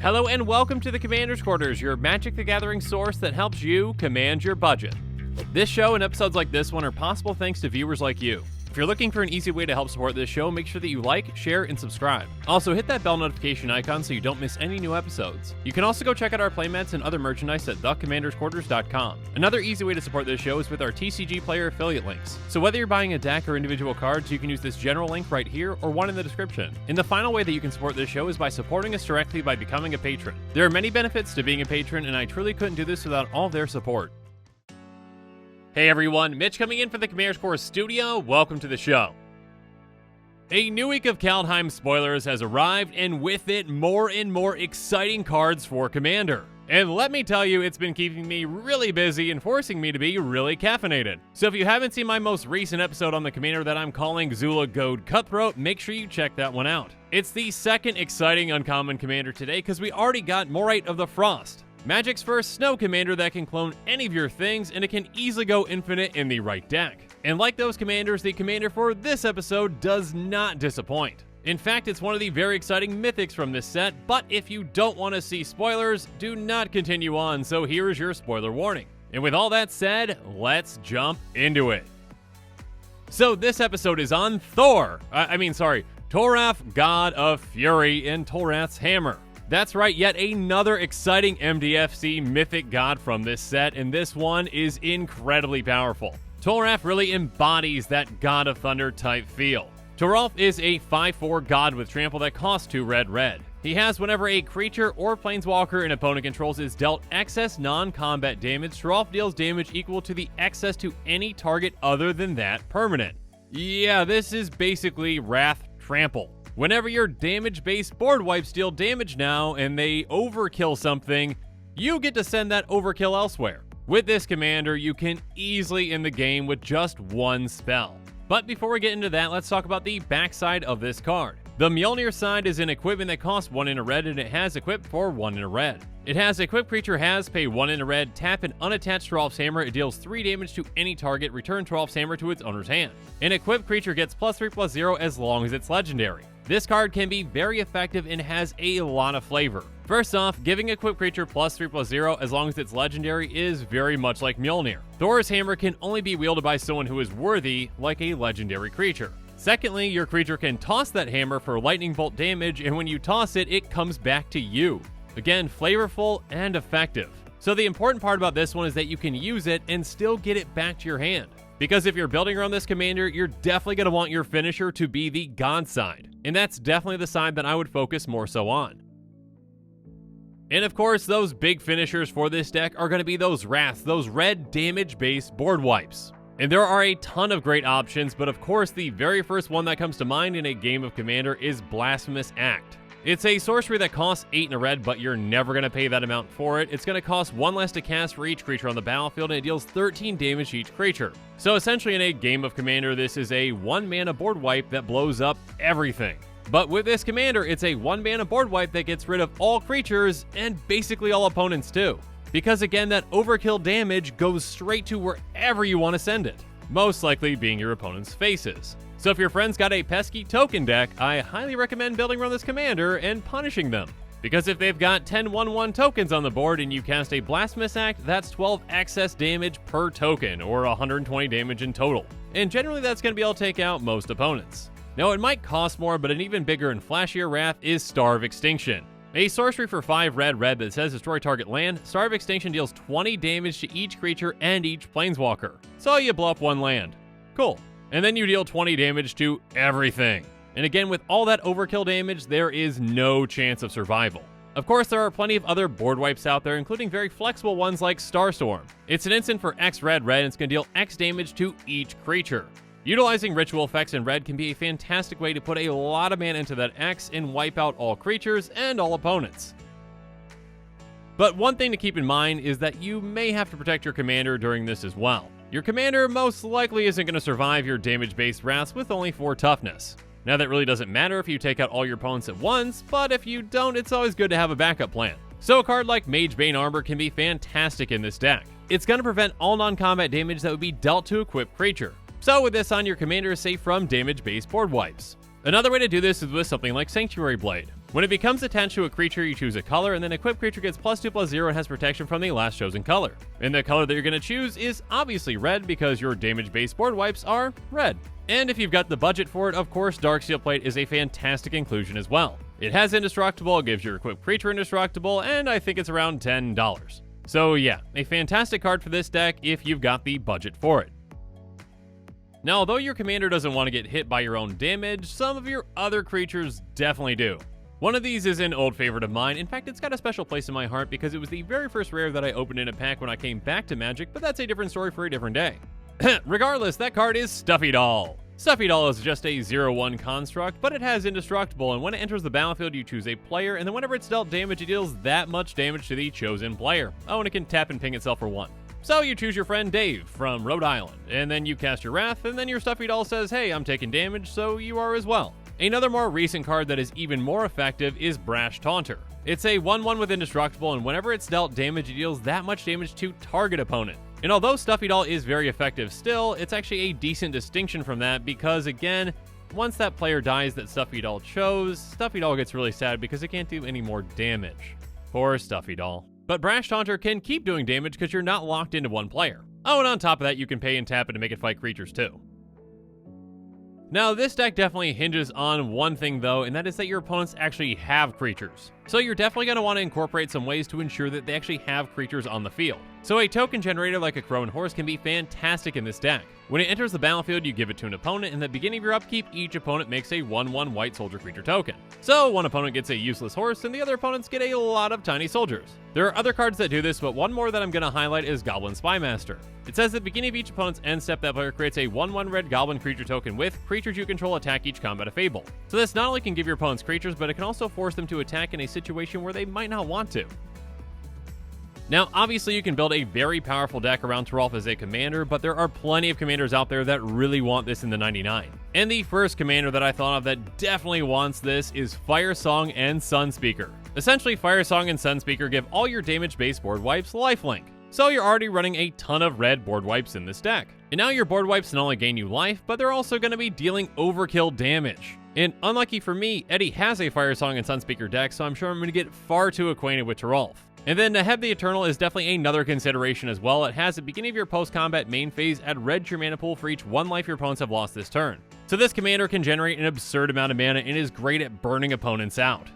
Hello and welcome to the Commander's Quarters, your Magic the Gathering source that helps you command your budget. This show and episodes like this one are possible thanks to viewers like you. If you're looking for an easy way to help support this show, make sure that you like, share, and subscribe. Also, hit that bell notification icon so you don't miss any new episodes. You can also go check out our playmats and other merchandise at thecommandersquarters.com. Another easy way to support this show is with our TCG player affiliate links. So whether you're buying a deck or individual cards, you can use this general link right here or one in the description. And the final way that you can support this show is by supporting us directly by becoming a patron. There are many benefits to being a patron, and I truly couldn't do this without all their support. Hey everyone, Mitch coming in for the Commander's Quarters studio. Welcome to the show. A new week of Kaldheim spoilers has arrived, and with it, more and more exciting cards for Commander. And let me tell you, it's been keeping me really busy and forcing me to be really caffeinated. So if you haven't seen my most recent episode on the Commander that I'm calling Zula Goad Cutthroat, make sure you check that one out. It's the second exciting uncommon Commander today because we already got Morite of the Frost, Magic's first snow commander that can clone any of your things, and it can easily go infinite in the right deck. And like those commanders, the commander for this episode does not disappoint. In fact, it's one of the very exciting mythics from this set, but if you don't want to see spoilers, do not continue on, so here is your spoiler warning. And with all that said, let's jump into it. So this episode is on Thor. Toralf, God of Fury, and Toralf's Hammer. That's right, yet another exciting MDFC mythic god from this set, and this one is incredibly powerful. Toralf really embodies that God of Thunder type feel. Toralf is a 5/4 god with trample that costs 2 red. He has whenever a creature or planeswalker an opponent controls is dealt excess non-combat damage, Toralf deals damage equal to the excess to any target other than that permanent. Yeah, this is basically Wrath Trample. Whenever your damage-based board wipes deal damage now and they overkill something, you get to send that overkill elsewhere. With this commander, you can easily end the game with just one spell. But before we get into that, let's talk about the backside of this card. The Mjolnir side is an equipment that costs 1 in a red, and it has equip for 1 in a red. It has equip creature has, pay 1 in a red, tap an unattached Toralf's Hammer, it deals 3 damage to any target, return Toralf's Hammer to its owner's hand. An equipped creature gets +3/+0 as long as it's legendary. This card can be very effective and has a lot of flavor. First off, giving equipped creature +3/+0 as long as it's legendary is very much like Mjolnir. Thor's Hammer can only be wielded by someone who is worthy, like a legendary creature. Secondly, your creature can toss that hammer for lightning bolt damage, and when you toss it, it comes back to you. Again, flavorful and effective. So the important part about this one is that you can use it and still get it back to your hand. Because if you're building around this commander, you're definitely going to want your finisher to be the god side. And that's definitely the side that I would focus more so on. And of course, those big finishers for this deck are going to be those wraths, those red damage-based board wipes. And there are a ton of great options, but of course the very first one that comes to mind in a game of Commander is Blasphemous Act. It's a sorcery that costs 8 in a red, but you're never going to pay that amount for it. It's going to cost 1 less to cast for each creature on the battlefield, and it deals 13 damage to each creature. So essentially in a game of Commander, this is a 1-mana board wipe that blows up everything. But with this commander, it's a 1-mana board wipe that gets rid of all creatures, and basically all opponents too. Because again, that overkill damage goes straight to wherever you want to send it, most likely being your opponent's faces. So if your friend's got a pesky token deck, I highly recommend building around this commander and punishing them. Because if they've got 10 1/1 tokens on the board and you cast a Blasphemous Act, that's 12 excess damage per token, or 120 damage in total. And generally that's going to be able to take out most opponents. Now it might cost more, but an even bigger and flashier wrath is Starve Extinction. A sorcery for 5 red that says destroy target land, Starve Extinction deals 20 damage to each creature and each planeswalker. So you blow up 1 land. Cool. And then you deal 20 damage to everything. And again, with all that overkill damage, there is no chance of survival. Of course, there are plenty of other board wipes out there, including very flexible ones like Starstorm. It's an instant for X red, and it's going to deal X damage to each creature. Utilizing ritual effects in red can be a fantastic way to put a lot of mana into that X and wipe out all creatures and all opponents. But one thing to keep in mind is that you may have to protect your commander during this as well. Your commander most likely isn't going to survive your damage-based wraths with only 4 toughness. Now that really doesn't matter if you take out all your opponents at once, but if you don't, it's always good to have a backup plan. So a card like Magebane Armor can be fantastic in this deck. It's going to prevent all non-combat damage that would be dealt to equipped creature. So with this on, your commander is safe from damage-based board wipes. Another way to do this is with something like Sanctuary Blade. When it becomes attached to a creature, you choose a color, and then equipped creature gets +2/+0 and has protection from the last chosen color. And the color that you're going to choose is obviously red because your damage-based board wipes are red. And if you've got the budget for it, of course, Darksteel Plate is a fantastic inclusion as well. It has Indestructible, it gives your equipped creature Indestructible, and I think it's around $10. So yeah, a fantastic card for this deck if you've got the budget for it. Now, although your commander doesn't want to get hit by your own damage, some of your other creatures definitely do. One of these is an old favorite of mine. In fact, it's got a special place in my heart because it was the very first rare that I opened in a pack when I came back to Magic, but that's a different story for a different day. Regardless, that card is Stuffy Doll. Stuffy Doll is just a 0/1 construct, but it has Indestructible, and when it enters the battlefield, you choose a player, and then whenever it's dealt damage, it deals that much damage to the chosen player. Oh, and it can tap and ping itself for 1. So you choose your friend Dave from Rhode Island, and then you cast your Wrath, and then your Stuffy Doll says, hey, I'm taking damage, so you are as well. Another more recent card that is even more effective is Brash Taunter. It's a 1/1 with Indestructible, and whenever it's dealt damage, it deals that much damage to target opponent. And although Stuffy Doll is very effective still, it's actually a decent distinction from that because, again, once that player dies that Stuffy Doll chose, Stuffy Doll gets really sad because it can't do any more damage. Poor Stuffy Doll. But Brash Taunter can keep doing damage because you're not locked into one player. Oh, and on top of that, you can pay and tap it to make it fight creatures too. Now, this deck definitely hinges on one thing though, and that is that your opponents actually have creatures. So you're definitely going to want to incorporate some ways to ensure that they actually have creatures on the field. So a token generator like a Crow and Horse can be fantastic in this deck. When it enters the battlefield, you give it to an opponent, and at the beginning of your upkeep, each opponent makes a 1/1 white soldier creature token. So one opponent gets a useless horse, and the other opponents get a lot of tiny soldiers. There are other cards that do this, but one more that I'm going to highlight is Goblin Spymaster. It says at the beginning of each opponent's end step, that player creates a 1/1 red goblin creature token with creatures you control attack each combat of Fable. So this not only can give your opponents creatures, but it can also force them to attack in a situation where they might not want to. Now, obviously, you can build a very powerful deck around Toralf as a commander, but there are plenty of commanders out there that really want this in the 99. And the first commander that I thought of that definitely wants this is Firesong and Sunspeaker. Essentially, Firesong and Sunspeaker give all your damage-based board wipes lifelink. So you're already running a ton of red board wipes in this deck. And now your board wipes not only gain you life, but they're also going to be dealing overkill damage. And unlucky for me, Eddie has a Firesong and Sunspeaker deck, so I'm sure I'm going to get far too acquainted with Toralf. And then Neheb the Eternal is definitely another consideration as well. It has at the beginning of your post-combat main phase, add red to your mana pool for each 1 life your opponents have lost this turn. So this commander can generate an absurd amount of mana and is great at burning opponents out.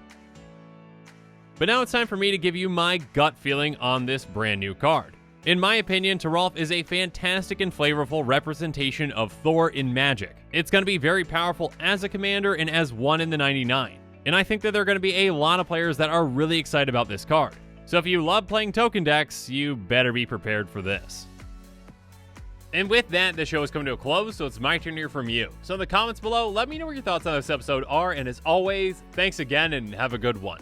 But now it's time for me to give you my gut feeling on this brand new card. In my opinion, Toralf is a fantastic and flavorful representation of Thor in Magic. It's going to be very powerful as a commander and as one in the 99. And I think that there are going to be a lot of players that are really excited about this card. So if you love playing token decks, you better be prepared for this. And with that, the show is coming to a close, so it's my turn to hear from you. So in the comments below, let me know what your thoughts on this episode are, and as always, thanks again and have a good one.